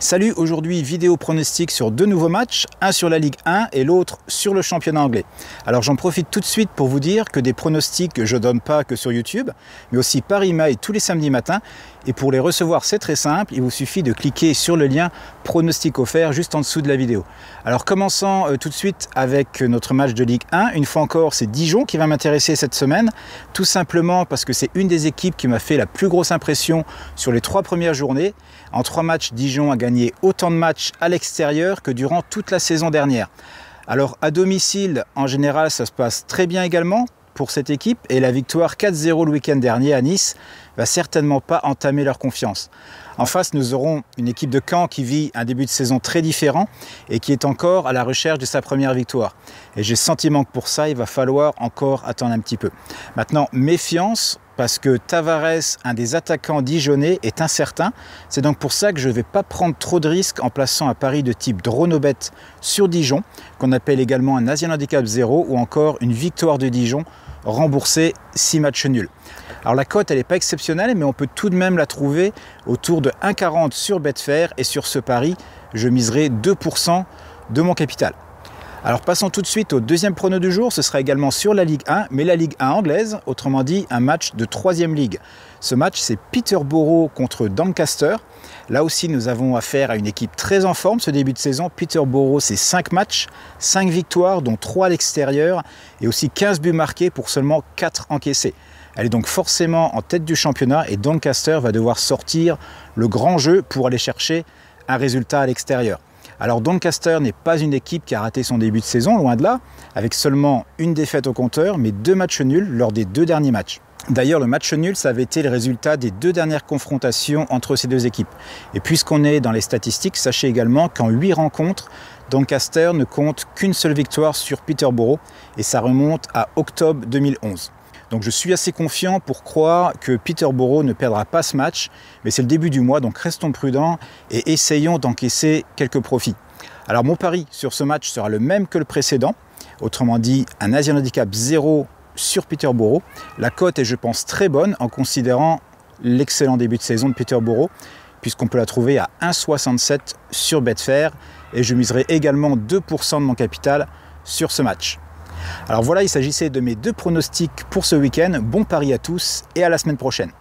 Salut, aujourd'hui vidéo pronostic sur deux nouveaux matchs, un sur la Ligue 1 et l'autre sur le championnat anglais. Alors j'en profite tout de suite pour vous dire que des pronostics je donne pas que sur YouTube, mais aussi par email tous les samedis matins. Et pour les recevoir, c'est très simple, il vous suffit de cliquer sur le lien pronostic offert juste en dessous de la vidéo. Alors commençons tout de suite avec notre match de Ligue 1. Une fois encore, c'est Dijon qui va m'intéresser cette semaine, tout simplement parce que c'est une des équipes qui m'a fait la plus grosse impression sur les 3 premières journées. En 3 matchs, Dijon a gagné autant de matchs à l'extérieur que durant toute la saison dernière. Alors à domicile, en général, ça se passe très bien également pour cette équipe, et la victoire 4-0 le week-end dernier à Nice va certainement pas entamer leur confiance. En face, nous aurons une équipe de Caen qui vit un début de saison très différent et qui est encore à la recherche de sa première victoire. Et j'ai le sentiment que pour ça, il va falloir encore attendre un petit peu. Maintenant, méfiance, parce que Tavares, un des attaquants dijonnais, est incertain. C'est donc pour ça que je ne vais pas prendre trop de risques en plaçant un pari de type Dronobet sur Dijon, qu'on appelle également un Asian Handicap 0, ou encore une victoire de Dijon remboursée 6 matchs nuls. Alors la cote, elle n'est pas exceptionnelle, mais on peut tout de même la trouver autour de 1,40 sur Betfair, et sur ce pari, je miserai 2% de mon capital. Alors passons tout de suite au deuxième prono du jour, ce sera également sur la Ligue 1, mais la Ligue 1 anglaise, autrement dit un match de 3e ligue. Ce match, c'est Peterborough contre Doncaster. Là aussi, nous avons affaire à une équipe très en forme ce début de saison. Peterborough, c'est 5 matchs, 5 victoires, dont 3 à l'extérieur, et aussi 15 buts marqués pour seulement 4 encaissés. Elle est donc forcément en tête du championnat, et Doncaster va devoir sortir le grand jeu pour aller chercher un résultat à l'extérieur. Alors Doncaster n'est pas une équipe qui a raté son début de saison, loin de là, avec seulement une défaite au compteur, mais 2 matchs nuls lors des 2 derniers matchs. D'ailleurs, le match nul, ça avait été le résultat des 2 dernières confrontations entre ces deux équipes. Et puisqu'on est dans les statistiques, sachez également qu'en 8 rencontres, Doncaster ne compte qu'une seule victoire sur Peterborough, et ça remonte à octobre 2011. Donc je suis assez confiant pour croire que Peterborough ne perdra pas ce match, mais c'est le début du mois, donc restons prudents et essayons d'encaisser quelques profits. Alors mon pari sur ce match sera le même que le précédent, autrement dit un Asian Handicap 0 sur Peterborough. La cote est, je pense, très bonne en considérant l'excellent début de saison de Peterborough, puisqu'on peut la trouver à 1,67 sur Betfair, et je miserai également 2% de mon capital sur ce match. Alors voilà, il s'agissait de mes 2 pronostics pour ce week-end. Bon pari à tous et à la semaine prochaine.